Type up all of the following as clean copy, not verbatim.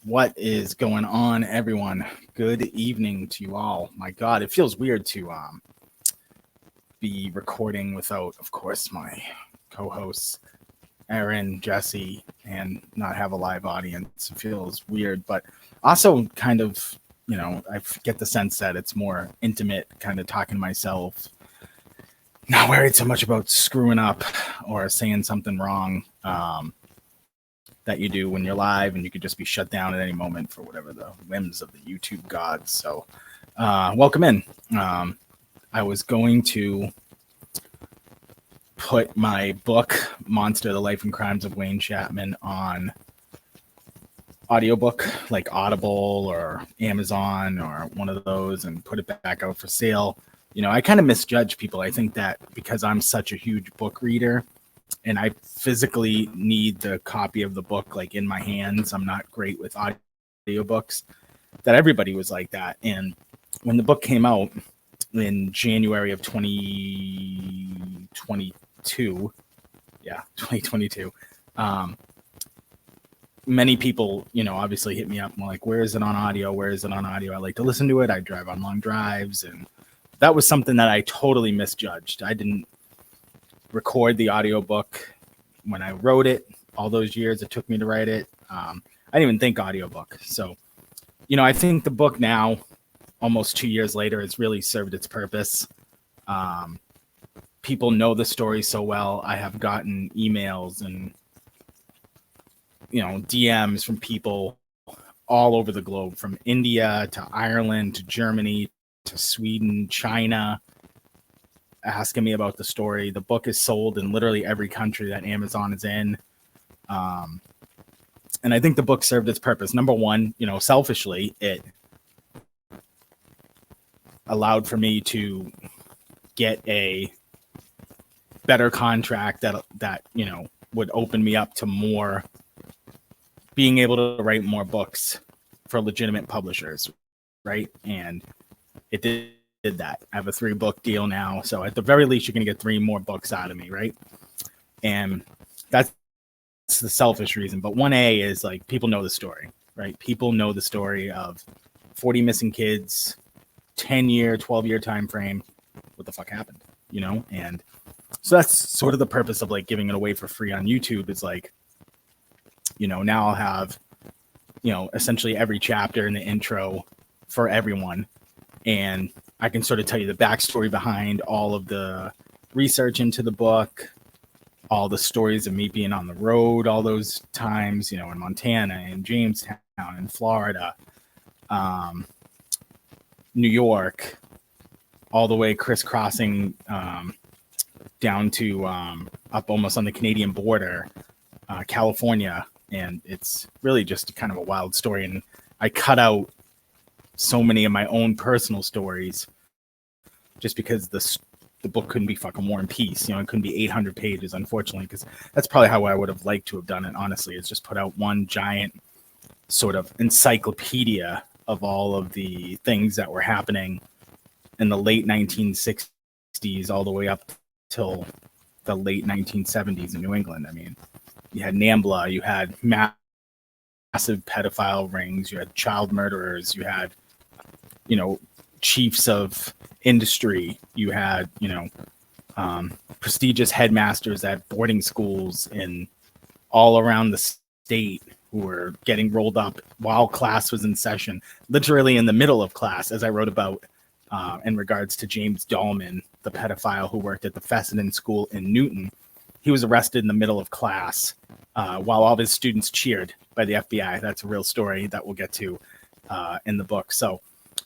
What is going on, everyone? Good evening to you all. My God, it feels weird to be recording without, of course, my co-hosts, Aaron, Jesse, and not have a live audience. It feels weird, but also kind of, I get the sense that it's more intimate, kind of talking to myself, not worried so much about screwing up or saying something wrong. That you do when you're live, and you could just be shut down at any moment for whatever the whims of the YouTube gods. So welcome in. I was going to put my book, Monster, The Life and Crimes of Wayne Chapman, on audiobook, like Audible or Amazon or one of those, and put it back out for sale. I kind of misjudge people. I think that because I'm such a huge book reader, and I physically need the copy of the book like in my hands, I'm not great with audiobooks, that everybody was like that. And when the book came out in January of 2022, many people, obviously hit me up and like, where is it on audio? Where is it on audio? I like to listen to it. I drive on long drives. And that was something that I totally misjudged. I didn't record the audiobook when I wrote it. All those years it took me to write it, I didn't even think audiobook. So I think the book now, almost 2 years later, has really served its purpose. People know the story so well. I have gotten emails and DMs from people all over the globe, from India to Ireland to Germany to Sweden, China, asking me about the story. The book is sold in literally every country that Amazon is in. And I think the book served its purpose. Number one, selfishly, it allowed for me to get a better contract that would open me up to more, being able to write more books for legitimate publishers, right? And it did that. I have a 3-book deal now. So at the very least, you're going to get 3 more books out of me, right? And that's the selfish reason. But 1A is like, people know the story, right? People know the story of 40 missing kids, 10-year, 12-year time frame. What the fuck happened, And so that's sort of the purpose of like giving it away for free on YouTube, is like, now I'll have, essentially every chapter in the intro for everyone. And I can sort of tell you the backstory behind all of the research into the book, all the stories of me being on the road all those times, in Montana and Jamestown and Florida, New York, all the way crisscrossing down to up almost on the Canadian border, California. And it's really just kind of a wild story. And I cut out so many of my own personal stories just because the book couldn't be fucking War and Peace. It couldn't be 800 pages, unfortunately, because that's probably how I would have liked to have done it, honestly. It's just put out one giant sort of encyclopedia of all of the things that were happening in the late 1960s all the way up till the late 1970s in New England. I mean, you had NAMBLA, you had massive pedophile rings, you had child murderers, you had chiefs of industry, you had prestigious headmasters at boarding schools in all around the state who were getting rolled up while class was in session, literally in the middle of class, as I wrote about in regards to James Dahlman, the pedophile who worked at the Fessenden School in Newton. He was arrested in the middle of class while all of his students cheered by the FBI. That's a real story that we'll get to in the book. So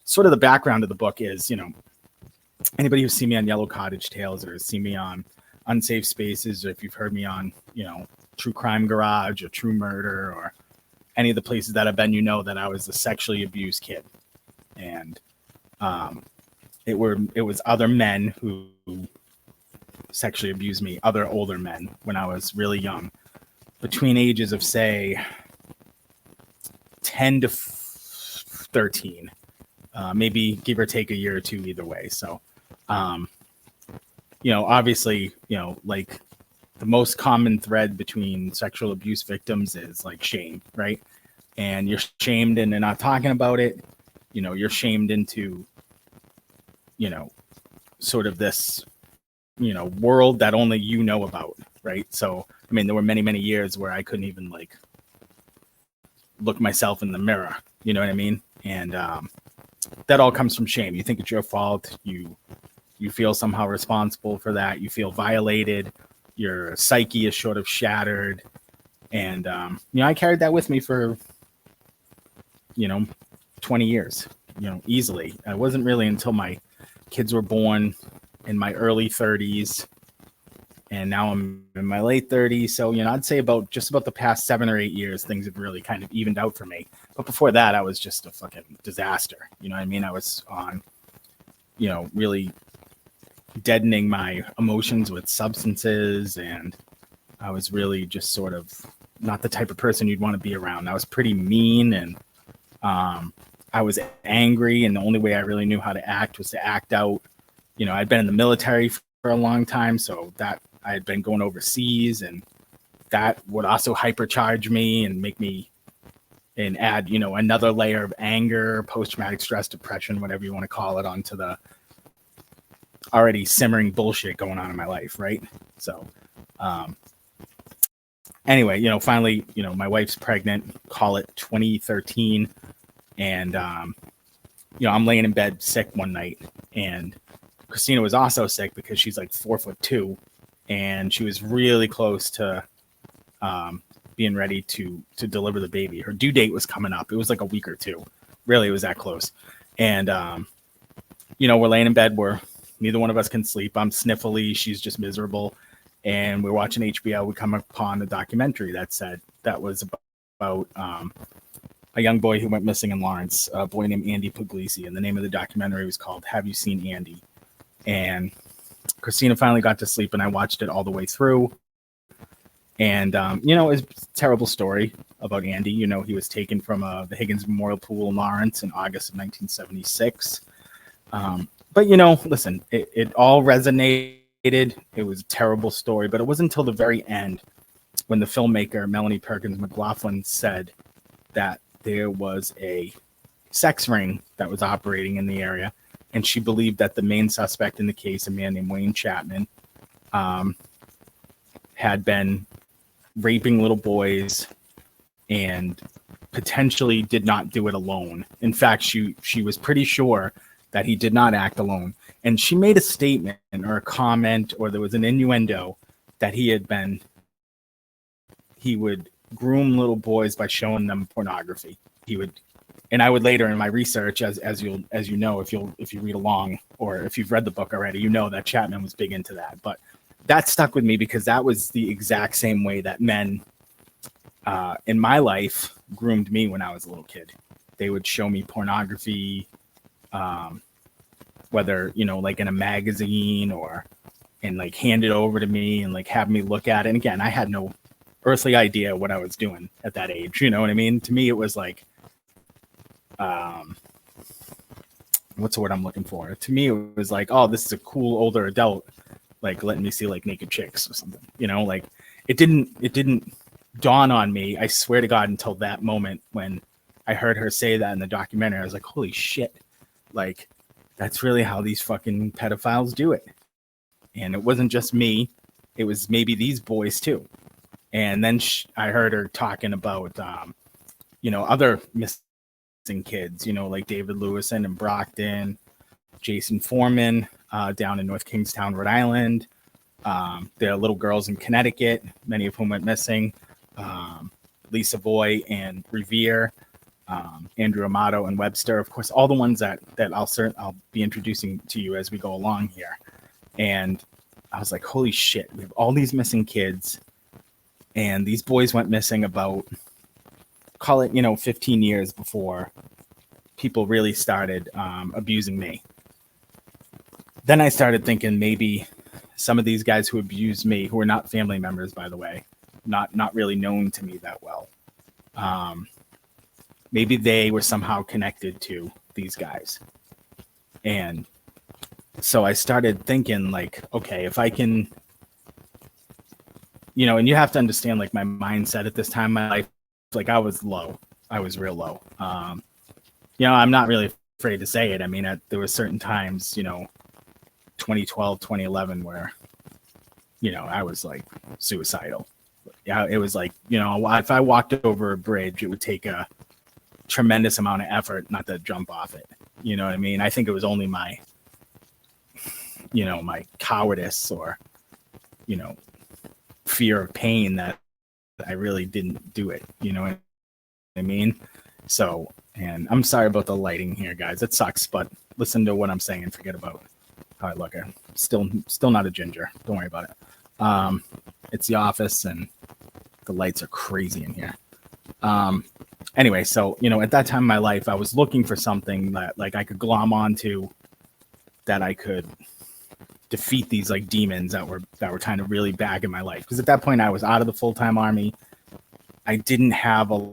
sort of the background of the book is, anybody who's seen me on Yellow Cottage Tales or has seen me on Unsafe Spaces, or if you've heard me on, True Crime Garage or True Murder or any of the places that I've been, that I was a sexually abused kid. And it was other men who sexually abused me, other older men, when I was really young, between ages of, say, 10 to 13, maybe give or take a year or two either way. So, obviously, like the most common thread between sexual abuse victims is like shame, right? and you're shamed into not talking about it. You're shamed into, sort of this, world that only you know about, right? So, I mean, there were many, many years where I couldn't even like look myself in the mirror, you know what I mean? And that all comes from shame. You think it's your fault. You feel somehow responsible for that. You feel violated. Your psyche is sort of shattered. And, I carried that with me for, 20 years, easily. It wasn't really until my kids were born in my early 30s. And now I'm in my late 30s. So, I'd say about the past 7 or 8 years, things have really kind of evened out for me. But before that, I was just a fucking disaster. You know what I mean? I was on, really deadening my emotions with substances. And I was really just sort of not the type of person you'd want to be around. I was pretty mean, and I was angry. And the only way I really knew how to act was to act out. I'd been in the military for a long time. So that I had been going overseas, and that would also hypercharge me and make me and add, another layer of anger, post-traumatic stress, depression, whatever you want to call it, onto the already simmering bullshit going on in my life. Right. So, anyway, finally, my wife's pregnant, call it 2013. And, I'm laying in bed sick one night, and Christina was also sick because she's like 4'2", and she was really close to being ready to deliver the baby. Her due date was coming up. It was like a week or two. Really, it was that close. And, we're laying in bed where neither one of us can sleep. I'm sniffly. She's just miserable. And we're watching HBO. We come upon a documentary that was about a young boy who went missing in Lawrence, a boy named Andy Puglisi. And the name of the documentary was called Have You Seen Andy? And Christina finally got to sleep, and I watched it all the way through. And, it's a terrible story about Andy. He was taken from the Higgins Memorial Pool in Lawrence in August of 1976. But, listen, it all resonated. It was a terrible story, but it wasn't until the very end when the filmmaker Melanie Perkins McLaughlin said that there was a sex ring that was operating in the area. And she believed that the main suspect in the case, a man named Wayne Chapman, had been raping little boys and potentially did not do it alone. In fact, she was pretty sure that he did not act alone. And she made a statement or a comment, or there was an innuendo that he would groom little boys by showing them pornography. And I would later in my research, as you know, if you read along, or if you've read the book already, that Chapman was big into that. But that stuck with me because that was the exact same way that men in my life groomed me when I was a little kid. They would show me pornography, whether, like in a magazine and like hand it over to me and like have me look at it. And again, I had no earthly idea what I was doing at that age. You know what I mean? To me, it was like, what's the word I'm looking for? To me, it was like, oh, this is a cool older adult, like letting me see like naked chicks or something, like it didn't dawn on me. I swear to God, until that moment when I heard her say that in the documentary, I was like, holy shit. Like, that's really how these fucking pedophiles do it. And it wasn't just me. It was maybe these boys too. And then I heard her talking about, other missing kids, like David Lewison in Brockton, Jason Foreman down in North Kingstown, Rhode Island. There are little girls in Connecticut, many of whom went missing. Lisa Voy and Revere, Andrew Amato and Webster, of course, all the ones that I'll be introducing to you as we go along here. And I was like, holy shit, we have all these missing kids. And these boys went missing about, call it, 15 years before people really started abusing me. Then I started thinking maybe some of these guys who abused me, who are not family members, by the way, not really known to me that well, maybe they were somehow connected to these guys. And so I started thinking like, okay, if I can, and you have to understand like my mindset at this time in my life, like I was low. real low. I'm not really afraid to say it. I mean, there were certain times, 2012, 2011, where, I was like suicidal. Yeah, it was like, if I walked over a bridge, it would take a tremendous amount of effort not to jump off it. You know what I mean? I think it was only my cowardice or, fear of pain that I really didn't do it. You know what I mean? So, and I'm sorry about the lighting here, guys. It sucks, but listen to what I'm saying and forget about how I look. I'm still not a ginger. Don't worry about it. It's the office and the lights are crazy in here. Anyway, so, at that time in my life, I was looking for something that like I could glom onto, that I could defeat these like demons that were kind of really bad in my life. Because at that point I was out of the full-time army. I didn't have a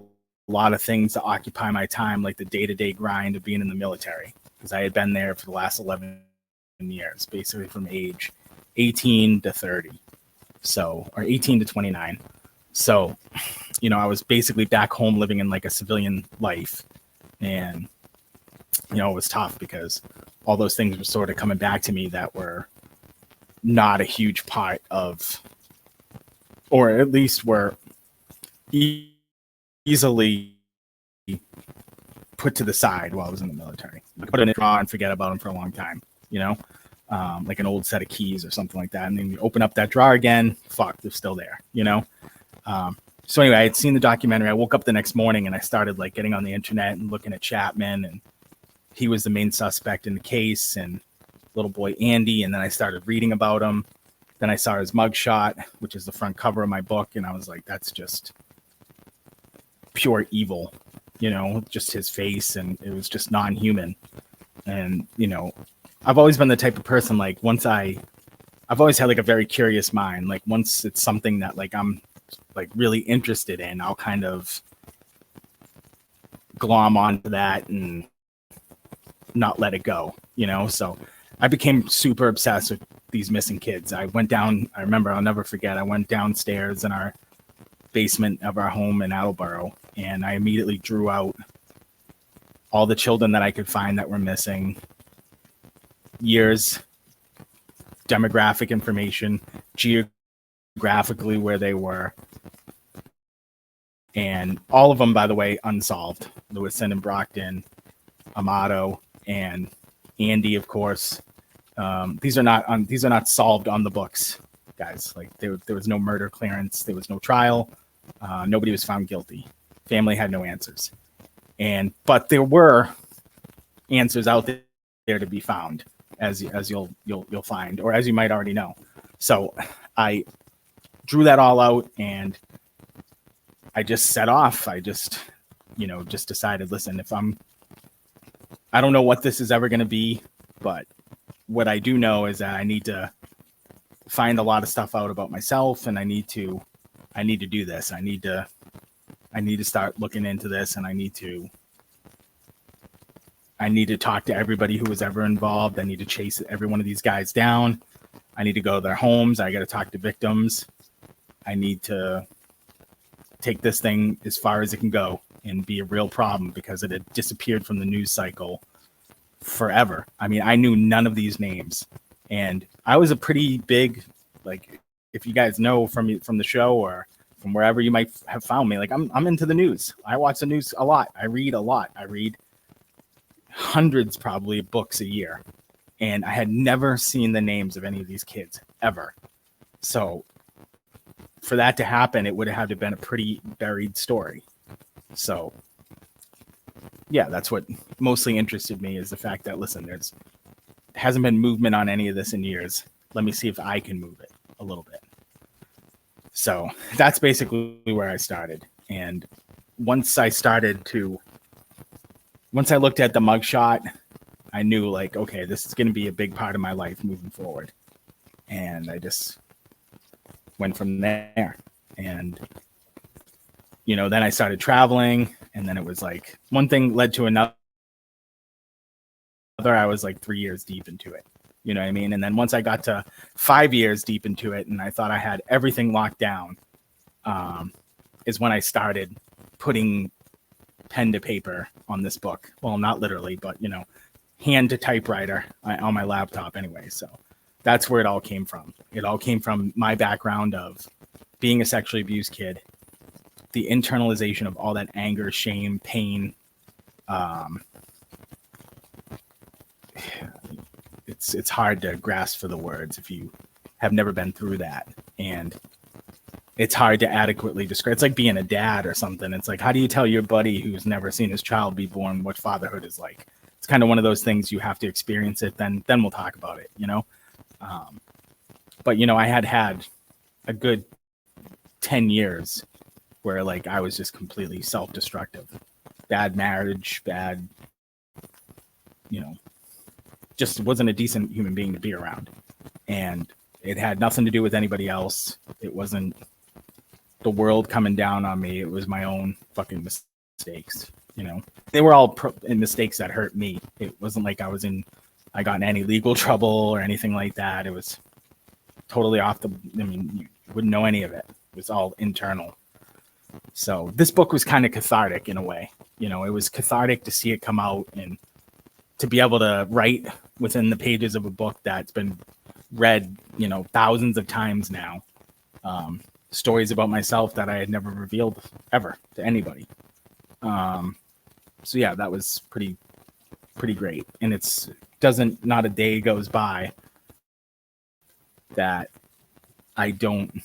lot of things to occupy my time, like the day-to-day grind of being in the military, because I had been there for the last 11 years, basically from age 18 to 30. So, or 18 to 29. So, I was basically back home living in like a civilian life. And, it was tough because all those things were sort of coming back to me that were not a huge part of, or at least were easily put to the side while I was in the military. I could put it in a drawer and forget about them for a long time, like an old set of keys or something like that. And then you open up that drawer again, fuck, they're still there, So anyway, I had seen the documentary. I woke up the next morning and I started like getting on the internet and looking at Chapman, and he was the main suspect in the case, and little boy Andy. And then I started reading about him. Then I saw his mugshot, which is the front cover of my book. And I was like, that's just pure evil, just his face. And it was just non-human. And, I've always been the type of person, like I've always had like a very curious mind. Like once it's something that like I'm like really interested in, I'll kind of glom onto that and not let it go, So I became super obsessed with these missing kids. I remember, I'll never forget, I went downstairs in our basement of our home in Attleboro, and I immediately drew out all the children that I could find that were missing, years, demographic information, geographically where they were, and all of them, by the way, unsolved. Lewiston and Brockton, Amato, and Andy, of course. These are not solved on the books, guys. Like there was no murder clearance, there was no trial, nobody was found guilty. Family had no answers, but there were answers out there to be found, as you'll find, or as you might already know. So I drew that all out, and I just set off. I just decided, listen, I don't know what this is ever going to be, but what I do know is that I need to find a lot of stuff out about myself, and I need to do this. I need to start looking into this, and I need to talk to everybody who was ever involved. I need to chase every one of these guys down. I need to go to their homes. I got to talk to victims. I need to take this thing as far as it can go and be a real problem, because it had disappeared from the news cycle forever. I mean, I knew none of these names, and I was a pretty big, like, if you guys know from the show or from wherever you might have found me, like I'm into the news. I watch the news a lot. I read a lot. I read hundreds probably of books a year, and I had never seen the names of any of these kids ever. So for that to happen, it would have had to have been a pretty buried story. So yeah, that's what mostly interested me, is the fact that, listen, there's hasn't been movement on any of this in years. Let me see if I can move it a little bit. So that's basically where I started. And once I looked at the mugshot, I knew, like, okay, this is going to be a big part of my life moving forward. And I just went from there. And, then I started traveling, and then it was like one thing led to another. I was like 3 years deep into it. You know what I mean? And then once I got to 5 years deep into it, and I thought I had everything locked down, is when I started putting pen to paper on this book. Well, not literally, but hand to typewriter on my laptop anyway. So that's where it all came from. It all came from my background of being a sexually abused kid, the internalization of all that anger, shame, pain. It's hard to grasp for the words if you have never been through that. And it's hard to adequately describe. It's like being a dad or something. It's like, how do you tell your buddy who's never seen his child be born what fatherhood is like? It's kind of one of those things you have to experience it. Then we'll talk about it, But, I had a good 10 years where like I was just completely self-destructive. Bad marriage, bad, just wasn't a decent human being to be around. And it had nothing to do with anybody else. It wasn't the world coming down on me. It was my own fucking mistakes. They were all mistakes that hurt me. It wasn't like I got in any legal trouble or anything like that. It was totally you wouldn't know any of it. It was all internal. So this book was kind of cathartic in a way. It was cathartic to see it come out and to be able to write within the pages of a book that's been read, thousands of times now. Stories about myself that I had never revealed ever to anybody. So yeah, that was pretty great. And not a day goes by that I don't,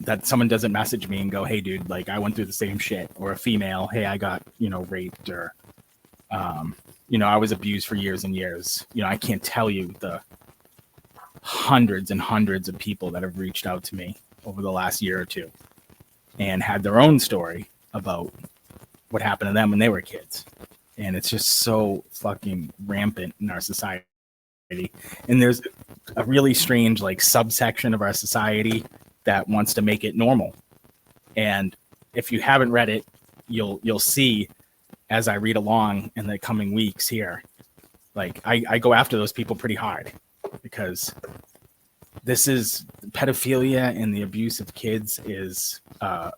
that someone doesn't message me and go, hey dude, like I went through the same shit, or a female, hey, I got, raped, or, I was abused for years and years. I can't tell you the hundreds and hundreds of people that have reached out to me over the last year or two and had their own story about what happened to them when they were kids. And it's just so fucking rampant in our society. And there's a really strange like subsection of our society that wants to make it normal. And if you haven't read it, you'll see as I read along in the coming weeks here, like I go after those people pretty hard, because this is pedophilia, and the abuse of kids is a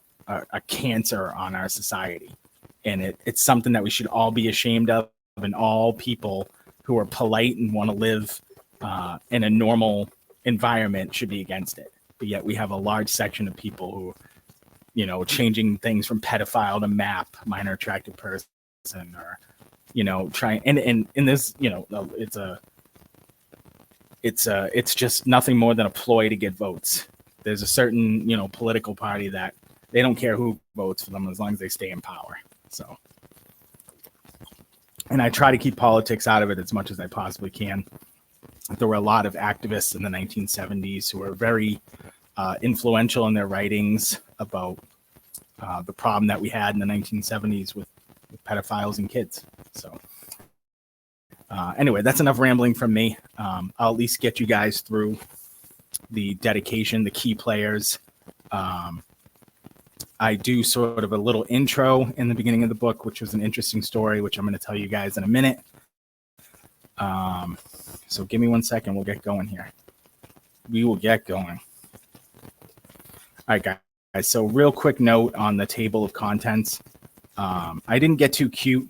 cancer on our society. And it's something that we should all be ashamed of, and all people who are polite and want to live in a normal environment should be against it. But yet we have a large section of people who, changing things from pedophile to MAP, minor attractive person, or, trying, and in this, it's just nothing more than a ploy to get votes. There's a certain, political party that they don't care who votes for them as long as they stay in power. So, and I try to keep politics out of it as much as I possibly can. There were a lot of activists in the 1970s who were very influential in their writings about the problem that we had in the 1970s with pedophiles and kids. So anyway, that's enough rambling from me. I'll at least get you guys through the dedication, the key players. I do sort of a little intro in the beginning of the book, which was an interesting story, which I'm going to tell you guys in a minute. So give me 1 second. We'll get going here. We will get going. All right, guys. So real quick note on the table of contents. I didn't get too cute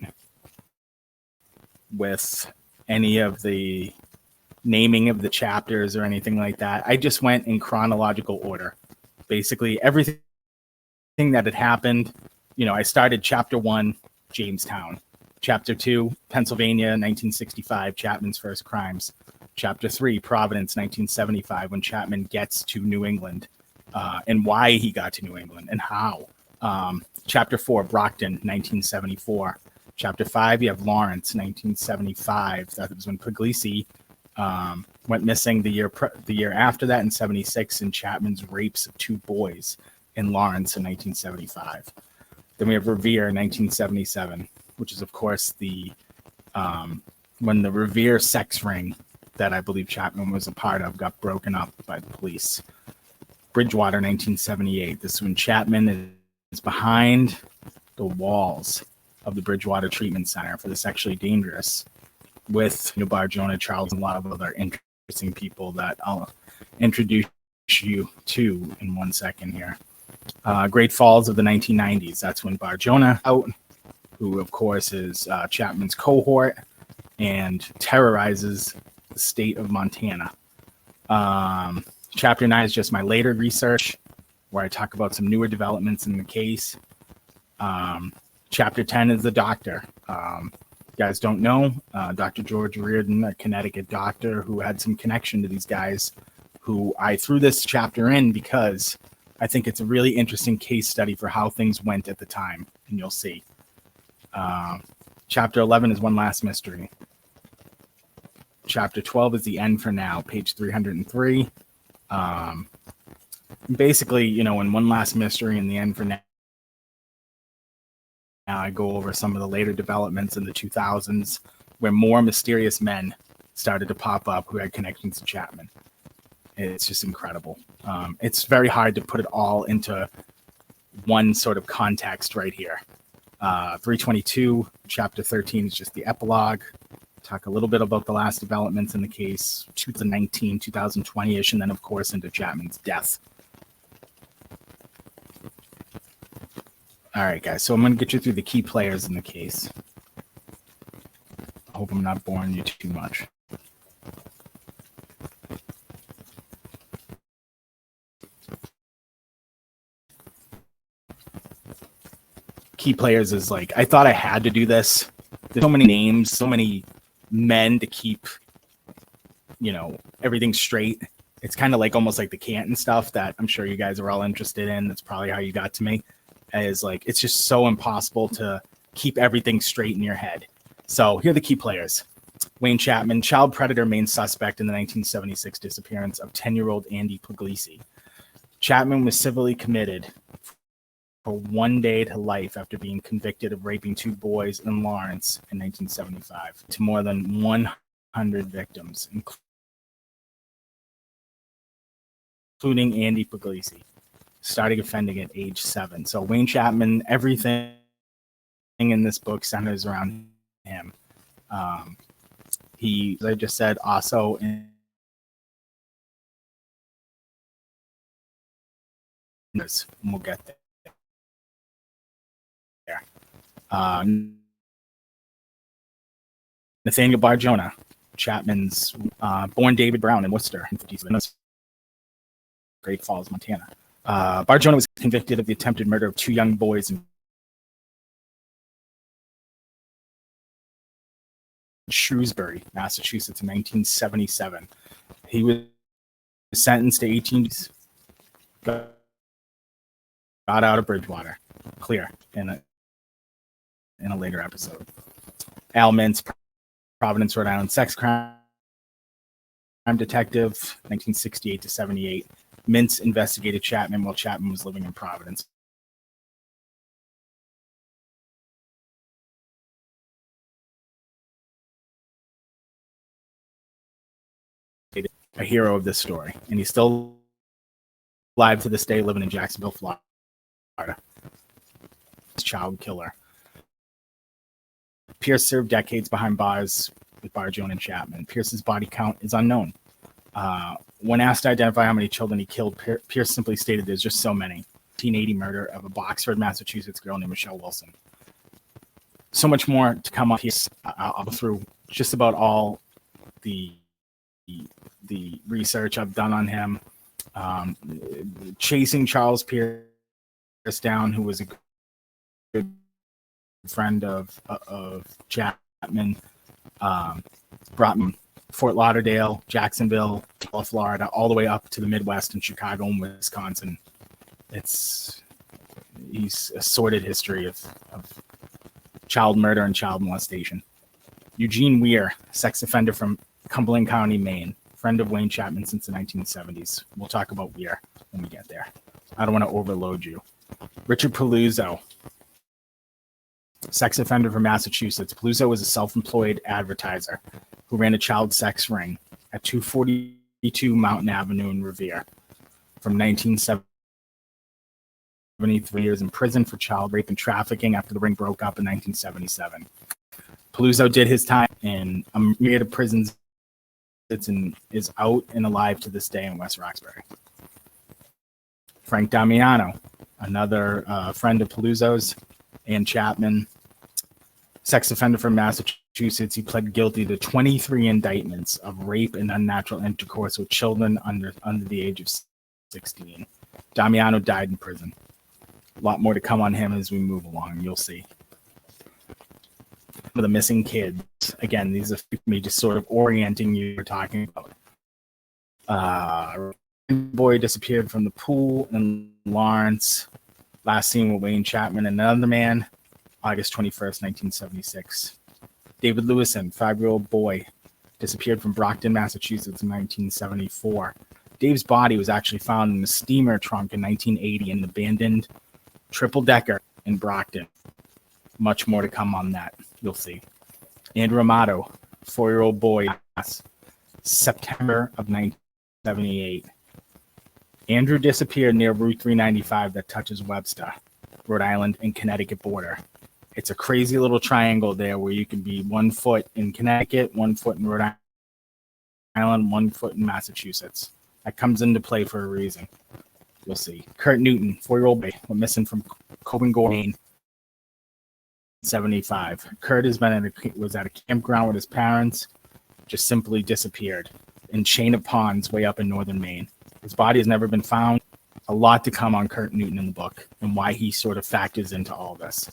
with any of the naming of the chapters or anything like that. I just went in chronological order. Basically, everything that had happened, I started chapter 1, Jamestown. Chapter 2, Pennsylvania, 1965, Chapman's first crimes. Chapter 3, Providence, 1975, when Chapman gets to New England, and why he got to New England and how. Chapter 4, Brockton, 1974. Chapter 5, you have Lawrence, 1975. That was when Puglisi went missing. The year after that, in 76, in Chapman's rapes of 2 boys in Lawrence in 1975. Then we have Revere, 1977, which is, of course, the when the Revere sex ring that I believe Chapman was a part of got broken up by the police. Bridgewater, 1978. This is when Chapman is behind the walls of the Bridgewater Treatment Center for the sexually dangerous, with Nubar Jonah Charles and a lot of other interesting people that I'll introduce you to in 1 second here. Great Falls of the 1990s. That's when Bar Jonah out, who of course is Chapman's cohort and terrorizes the state of Montana. Chapter 9 is just my later research where I talk about some newer developments in the case. Chapter 10 is the doctor. You guys don't know, Dr. George Reardon, a Connecticut doctor who had some connection to these guys, who I threw this chapter in because I think it's a really interesting case study for how things went at the time, and you'll see. Chapter 11 is One Last Mystery. Chapter 12 is The End for Now, page 303. Basically, you know, in One Last Mystery and The End for Now, I go over some of the later developments in the 2000s where more mysterious men started to pop up who had connections to Chapman. It's just incredible. It's very hard to put it all into one sort of context right here. 322, chapter 13 is just the epilogue. Talk a little bit about the last developments in the case, 2019, 2020-ish, and then, of course, into Chapman's death. All right, guys, so I'm going to get you through the key players in the case. I hope I'm not boring you too much. Key players is like, I thought I had to do this. There's so many names, so many men to keep, you know, everything straight. It's kind of like almost like the Canton stuff that I'm sure you guys are all interested in. That's probably how you got to me. Is like, it's just so impossible to keep everything straight in your head. So here are the key players. Wayne Chapman, child predator, main suspect in the 1976 disappearance of 10-year-old Andy Puglisi. Chapman was civilly committed for 1 day to life after being convicted of raping 2 boys in Lawrence in 1975 to more than 100 victims, including Andy Puglisi, starting offending at age 7. So Wayne Chapman, everything in this book centers around him. He, as I just said, also in this, and we'll get there. Nathaniel Bar Jonah, Chapman's born David Brown in Worcester, Great Falls, Montana. Bar Jonah was convicted of the attempted murder of 2 young boys in Shrewsbury, Massachusetts in 1977. He was sentenced to 18 years, got out of Bridgewater, clear in a later episode. Al Mintz, Providence, Rhode Island, sex crime detective, 1968 to 78. Mintz investigated Chapman while Chapman was living in Providence. A hero of this story, and he's still alive to this day, living in Jacksonville, Florida. Child killer. Pierce served decades behind bars with Bar Jonah and Chapman. Pierce's body count is unknown. When asked to identify how many children he killed, Pierce simply stated there's just so many. 1980 murder of a Boxford, Massachusetts girl named Michelle Wilson. So much more to come up here. I'll go through just about all the research I've done on him. Chasing Charles Pierce down, who was a good friend of Chapman, brought him Fort Lauderdale, Jacksonville, Florida, all the way up to the Midwest and Chicago and Wisconsin. He's a sordid history of child murder and child molestation. Eugene Weir, sex offender from Cumberland County, Maine, friend of Wayne Chapman since the 1970s. We'll talk about Weir when we get there. I don't want to overload you. Richard Paluzzo, sex offender from Massachusetts. Paluzzo was a self-employed advertiser who ran a child sex ring at 242 Mountain Avenue in Revere. From 1973 years in prison for child rape and trafficking after the ring broke up in 1977. Paluzzo did his time in a myriad of prisons and is out and alive to this day in West Roxbury. Frank Damiano, another friend of Paluzzo's, and Chapman, sex offender from Massachusetts. He pled guilty to 23 indictments of rape and unnatural intercourse with children under the age of 16. Damiano died in prison. A lot more to come on him as we move along. You'll see. The missing kids. Again, these are me just sort of orienting you. We're talking about boy disappeared from the pool in Lawrence. Last seen with Wayne Chapman and another man, August 21st, 1976. David Lewison, 5-year-old boy, disappeared from Brockton, Massachusetts in 1974. Dave's body was actually found in a steamer trunk in 1980 in an abandoned triple-decker in Brockton. Much more to come on that. You'll see. Andrew Amato, 4-year-old boy, September of 1978. Andrew disappeared near Route 395 that touches Webster, Rhode Island, and Connecticut border. It's a crazy little triangle there where you can be 1 foot in Connecticut, 1 foot in Rhode Island, 1 foot in Massachusetts. That comes into play for a reason. You'll see. Kurt Newton, 4-year-old boy, went missing from Copenhagen, Maine. 75. Kurt was at a campground with his parents, just simply disappeared in Chain of Ponds way up in northern Maine. His body has never been found. A lot to come on Kurt Newton in the book and why he sort of factors into all this.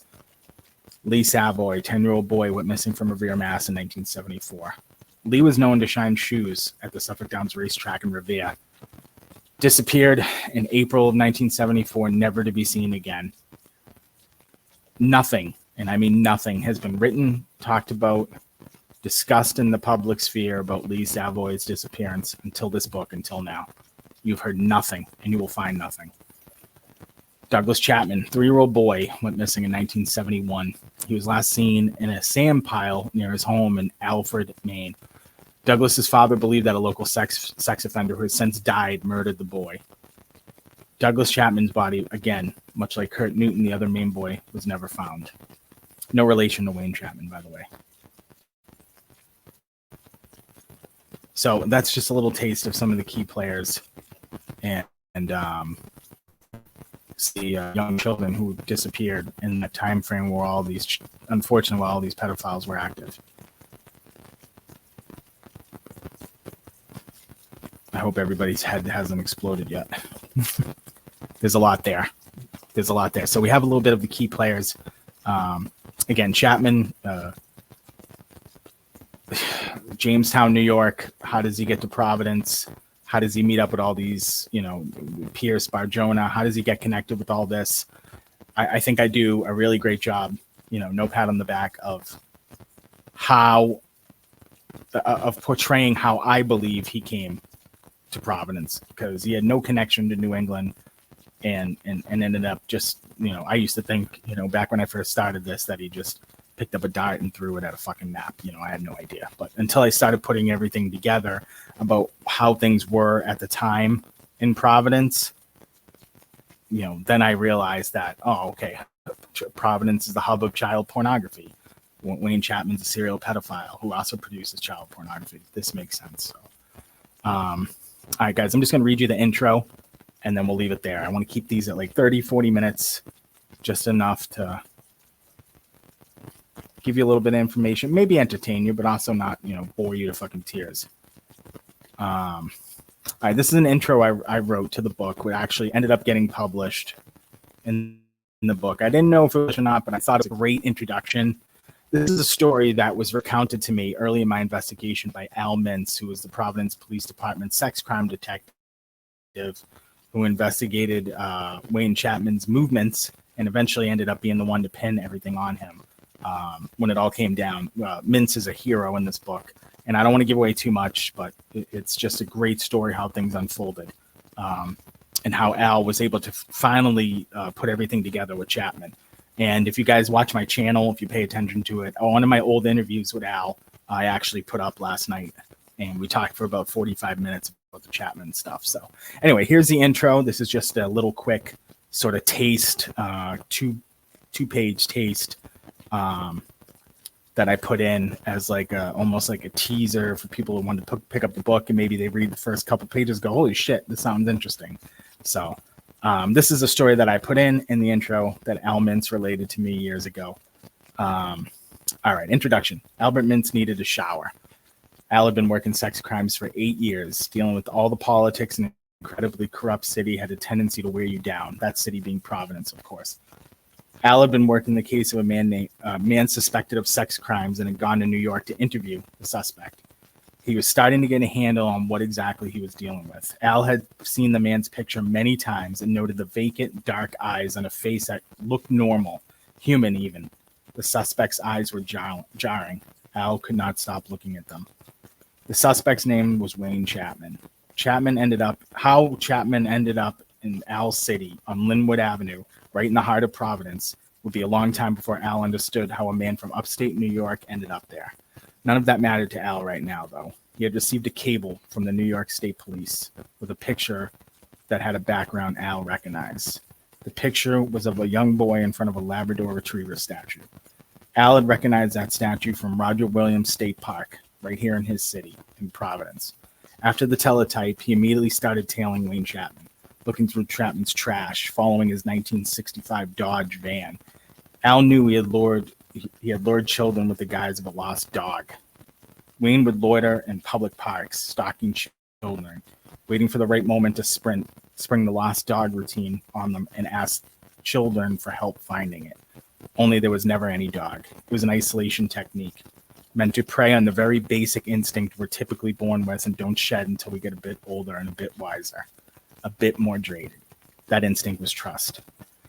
Lee Savoy, 10-year-old boy, went missing from Revere, Mass. in 1974. Lee was known to shine shoes at the Suffolk Downs racetrack in Revere. Disappeared in April of 1974, never to be seen again. Nothing, and I mean nothing, has been written, talked about, discussed in the public sphere about Lee Savoy's disappearance until this book, until now. You've heard nothing, and you will find nothing. Douglas Chapman, 3-year-old boy, went missing in 1971. He was last seen in a sand pile near his home in Alfred, Maine. Douglas's father believed that a local sex offender who has since died murdered the boy. Douglas Chapman's body, again, much like Kurt Newton, the other Maine boy, was never found. No relation to Wayne Chapman, by the way. So that's just a little taste of some of the key players and the young children who disappeared in that time frame where all these, unfortunately, while all these pedophiles were active. I hope everybody's head hasn't exploded yet. There's a lot there. So we have a little bit of the key players. Again, Chapman, Jamestown, New York. How does he get to Providence? How does he meet up with all these, Pierce, Barjona? How does he get connected with all this? I think I do a really great job, no pat on the back of portraying how I believe he came to Providence, because he had no connection to New England and ended up just, I used to think, back when I first started this, that he just picked up a dart and threw it at a fucking map. I had no idea. But until I started putting everything together about how things were at the time in Providence, then I realized that, okay, Providence is the hub of child pornography. Wayne Chapman's a serial pedophile who also produces child pornography. This makes sense. So, all right, guys, I'm just going to read you the intro and then we'll leave it there. I want to keep these at like 30, 40 minutes, just enough to give you a little bit of information, maybe entertain you, but also not, bore you to fucking tears. All right, this is an intro I wrote to the book, which actually ended up getting published in the book. I didn't know if it was or not, but I thought it was a great introduction. This is a story that was recounted to me early in my investigation by Al Mintz, who was the Providence Police Department sex crime detective who investigated Wayne Chapman's movements and eventually ended up being the one to pin everything on him. When it all came down, Mintz is a hero in this book, and I don't want to give away too much, but it's just a great story how things unfolded, and how Al was able to finally put everything together with Chapman. And if you guys watch my channel, if you pay attention to it, one of my old interviews with Al, I actually put up last night, and we talked for about 45 minutes about the Chapman stuff. So anyway, here's the intro. This is just a little quick sort of taste, two-page taste that I put in as like almost like a teaser for people who want to pick up the book and maybe they read the first couple pages, go, holy shit, this sounds interesting. So This is a story that I put in the intro that Al Mintz related to me years ago. All right, introduction. Albert Mintz needed a shower. Al had been working sex crimes for 8 years, dealing with all the politics in an incredibly corrupt city had a tendency to wear you down. That city being Providence, of course. Al had been working the case of a man suspected of sex crimes and had gone to New York to interview the suspect. He was starting to get a handle on what exactly he was dealing with. Al had seen the man's picture many times and noted the vacant, dark eyes on a face that looked normal, human even. The suspect's eyes were jarring. Al could not stop looking at them. The suspect's name was Wayne Chapman. How Chapman ended up in Al's city on Linwood Avenue, right in the heart of Providence, would be a long time before Al understood how a man from upstate New York ended up there. None of that mattered to Al right now, though. He had received a cable from the New York State Police with a picture that had a background Al recognized. The picture was of a young boy in front of a Labrador Retriever statue. Al had recognized that statue from Roger Williams State Park, right here in his city, in Providence. After the teletype, he immediately started tailing Wayne Chapman, looking through Chapman's trash, following his 1965 Dodge van. Al knew he had lured children with the guise of a lost dog. Wayne would loiter in public parks, stalking children, waiting for the right moment to spring the lost dog routine on them and ask children for help finding it. Only there was never any dog. It was an isolation technique, meant to prey on the very basic instinct we're typically born with and don't shed until we get a bit older and a bit wiser, a bit more jaded. That instinct was trust.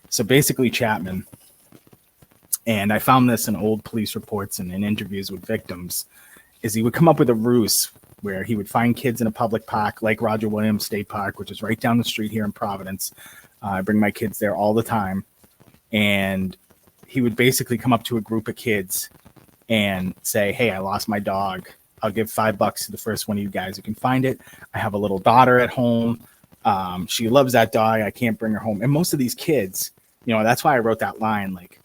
So basically Chapman, and I found this in old police reports and in interviews with victims, is he would come up with a ruse where he would find kids in a public park like Roger Williams State Park, which is right down the street here in Providence. I bring my kids there all the time. And he would basically come up to a group of kids and say, hey, I lost my dog. I'll give $5 to the first one of you guys who can find it. I have a little daughter at home. She loves that dog. I can't bring her home. And most of these kids, that's why I wrote that line. Like,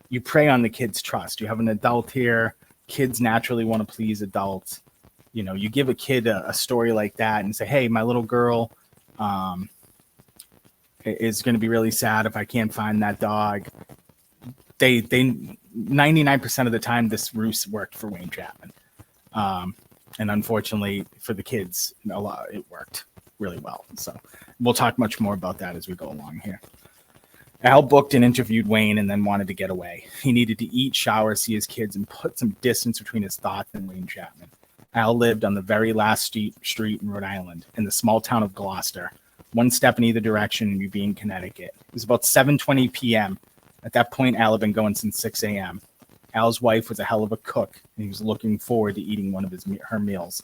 you prey on the kids' trust. You have an adult here. Kids naturally want to please adults. You give a kid a story like that and say, hey, my little girl is going to be really sad if I can't find that dog. They 99% of the time, this ruse worked for Wayne Chapman. And unfortunately for the kids, it worked really well. So we'll talk much more about that as we go along here. Al booked and interviewed Wayne and then wanted to get away. He needed to eat, shower, see his kids, and put some distance between his thoughts and Wayne Chapman. Al lived on the very last street in Rhode Island, in the small town of Gloucester, one step in either direction and you'd be in Connecticut. It was about 7:20 p.m. At that point, Al had been going since 6 a.m. Al's wife was a hell of a cook, and he was looking forward to eating one of her meals.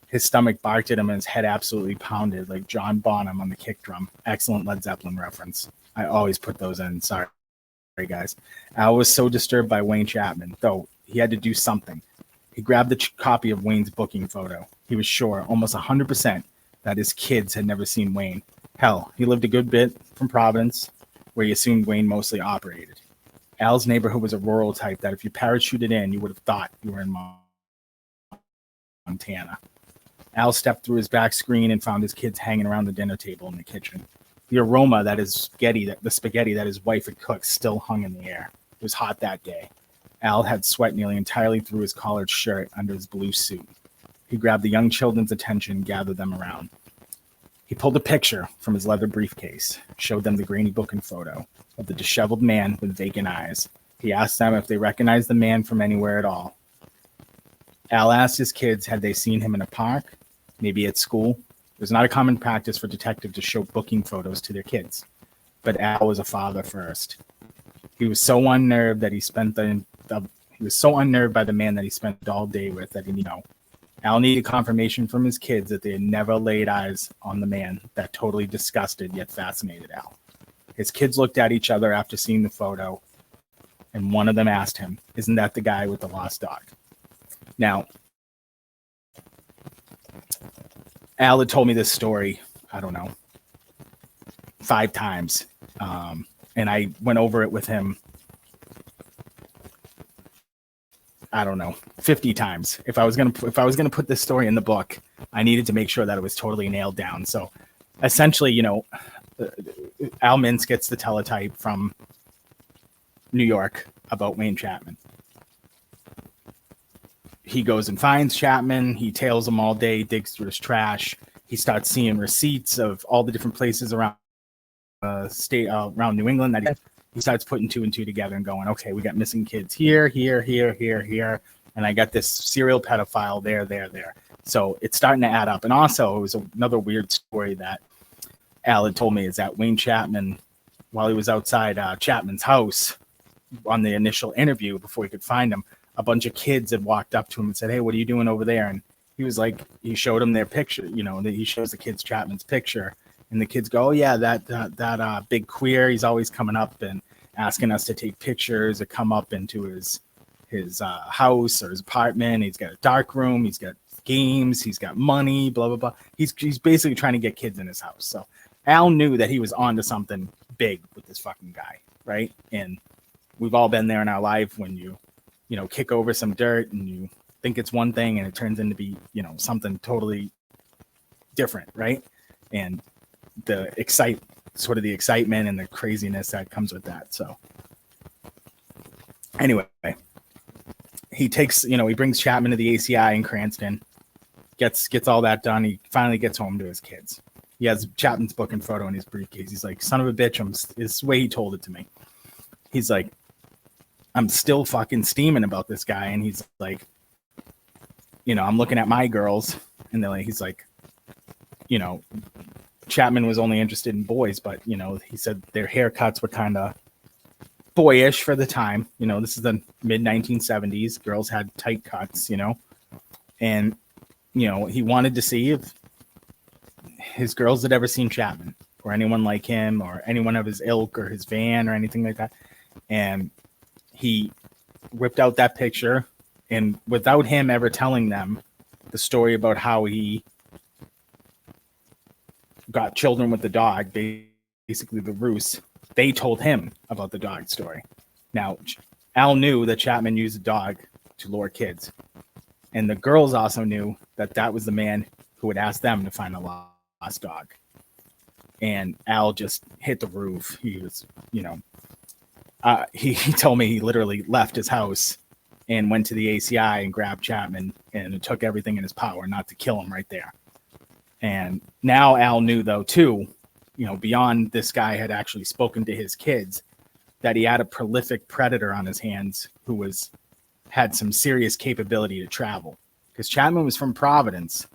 His stomach barked at him and his head absolutely pounded like John Bonham on the kick drum. Excellent Led Zeppelin reference. I always put those in. Sorry, guys. Al was so disturbed by Wayne Chapman, though he had to do something. He grabbed the copy of Wayne's booking photo. He was sure, almost 100%, that his kids had never seen Wayne. Hell, he lived a good bit from Providence, where he assumed Wayne mostly operated. Al's neighborhood was a rural type that if you parachuted in, you would have thought you were in Montana. Al stepped through his back screen and found his kids hanging around the dinner table in the kitchen. The aroma the spaghetti that his wife had cooked still hung in the air. It was hot that day. Al had sweat nearly entirely through his collared shirt under his blue suit. He grabbed the young children's attention and gathered them around. He pulled a picture from his leather briefcase, showed them the grainy booking photo of the disheveled man with vacant eyes. He asked them if they recognized the man from anywhere at all. Al asked his kids had they seen him in a park, maybe at school. It was not a common practice for detectives to show booking photos to their kids, but Al was a father first. He was so unnerved that he was so unnerved by the man that he spent all day with that he knew. Al needed confirmation from his kids that they had never laid eyes on the man that totally disgusted yet fascinated Al. His kids looked at each other after seeing the photo, and one of them asked him, "Isn't that the guy with the lost dog?" Now, Al had told me this story, 5 times. And I went over it with him, 50 times. If I was gonna put this story in the book, I needed to make sure that it was totally nailed down. So essentially, Al Mintz gets the teletype from New York about Wayne Chapman. He goes and finds Chapman. He tails him all day, digs through his trash. He starts seeing receipts of all the different places around around New England that he starts putting two and two together and going, okay, we got missing kids here, and I got this serial pedophile there. So it's starting to add up. And also, it was another weird story that Al had told me is that Wayne Chapman, while he was outside Chapman's house on the initial interview before he could find him, a bunch of kids had walked up to him and said, hey, what are you doing over there? And he was like, he showed them their picture, he shows the kids Chapman's picture. And the kids go, oh, yeah, that big queer, he's always coming up and asking us to take pictures or come up into his house or his apartment. He's got a dark room. He's got games. He's got money, blah, blah, blah. He's basically trying to get kids in his house. So Al knew that he was onto something big with this fucking guy, right? And we've all been there in our life when you kick over some dirt and you think it's one thing and it turns into be, something totally different, right? And the excitement and the craziness that comes with that. So anyway, he takes, he brings Chapman to the ACI in Cranston, gets all that done. He finally gets home to his kids. He has Chapman's book and photo in his briefcase. He's like, son of a bitch. It's the way he told it to me. He's like, I'm still fucking steaming about this guy. And he's like, I'm looking at my girls and he's like, Chapman was only interested in boys, but he said their haircuts were kind of boyish for the time. This is the mid 1970s. Girls had tight cuts, and he wanted to see if his girls had ever seen Chapman or anyone like him or anyone of his ilk or his van or anything like that. And he whipped out that picture, and without him ever telling them the story about how he got children with the dog, basically the ruse, they told him about the dog story. Now, Al knew that Chapman used a dog to lure kids. And the girls also knew that that was the man who would ask them to find a lost dog. And Al just hit the roof. He was, he told me he literally left his house and went to the ACI and grabbed Chapman, and it took everything in his power not to kill him right there. And now Al knew, though, too, beyond this guy had actually spoken to his kids, that he had a prolific predator on his hands who had some serious capability to travel. Because Chapman was from Providence,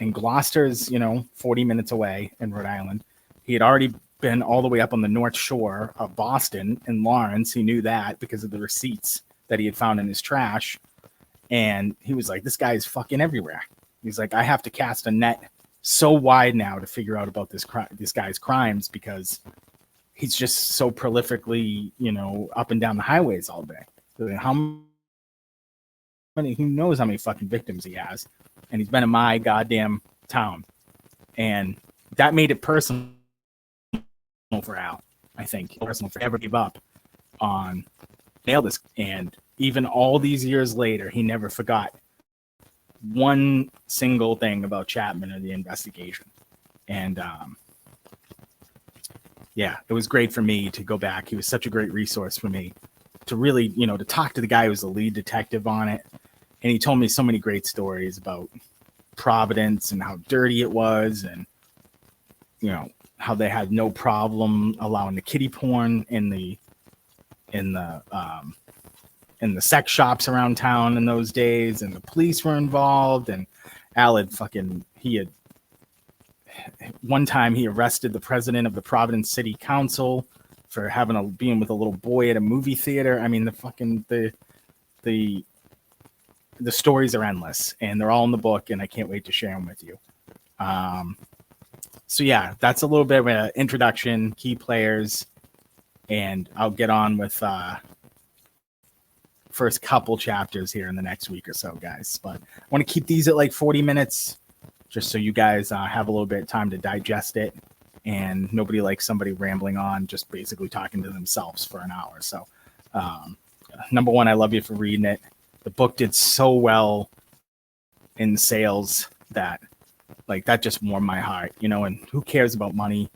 and Gloucester's, 40 minutes away in Rhode Island. He had already been all the way up on the North Shore of Boston and Lawrence. He knew that because of the receipts that he had found in his trash. And he was like, this guy is fucking everywhere. He's like, I have to cast a net so wide now to figure out about this guy's crimes, because he's just so prolifically, up and down the highways all day. So who knows how many fucking victims he has, and he's been in my goddamn town, and that made it personal for Al. I think personal for ever gave up on nail this, and even all these years later, he never forgot one single thing about Chapman or the investigation. And it was great for me to go back. He was such a great resource for me to really, to talk to the guy who was the lead detective on it. And he told me so many great stories about Providence and how dirty it was, and how they had no problem allowing the kiddie porn in the sex shops around town in those days, and the police were involved. And Al had one time he arrested the president of the Providence City Council for being with a little boy at a movie theater. I mean, the stories are endless, and they're all in the book, and I can't wait to share them with you. So yeah, that's a little bit of an introduction, key players, and I'll get on with first couple chapters here in the next week or so, guys. But I want to keep these at like 40 minutes, just so you guys have a little bit of time to digest it, and nobody likes somebody rambling on, just basically talking to themselves for an hour. So, number one, I love you for reading it. The book did so well in sales that just warmed my heart, and who cares about money?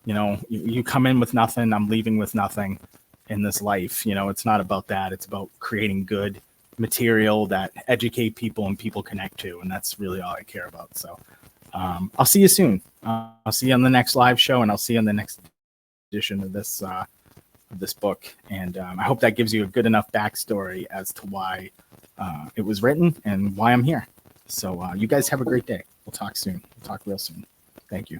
You know, you come in with nothing, I'm leaving with nothing in this life. You know, it's not about that. It's about creating good material that educate people and people connect to. And that's really all I care about. So I'll see you soon. I'll see you on the next live show, and I'll see you on the next edition of this book. And I hope that gives you a good enough backstory as to why it was written and why I'm here. So you guys have a great day. We'll talk soon. We'll talk real soon. Thank you.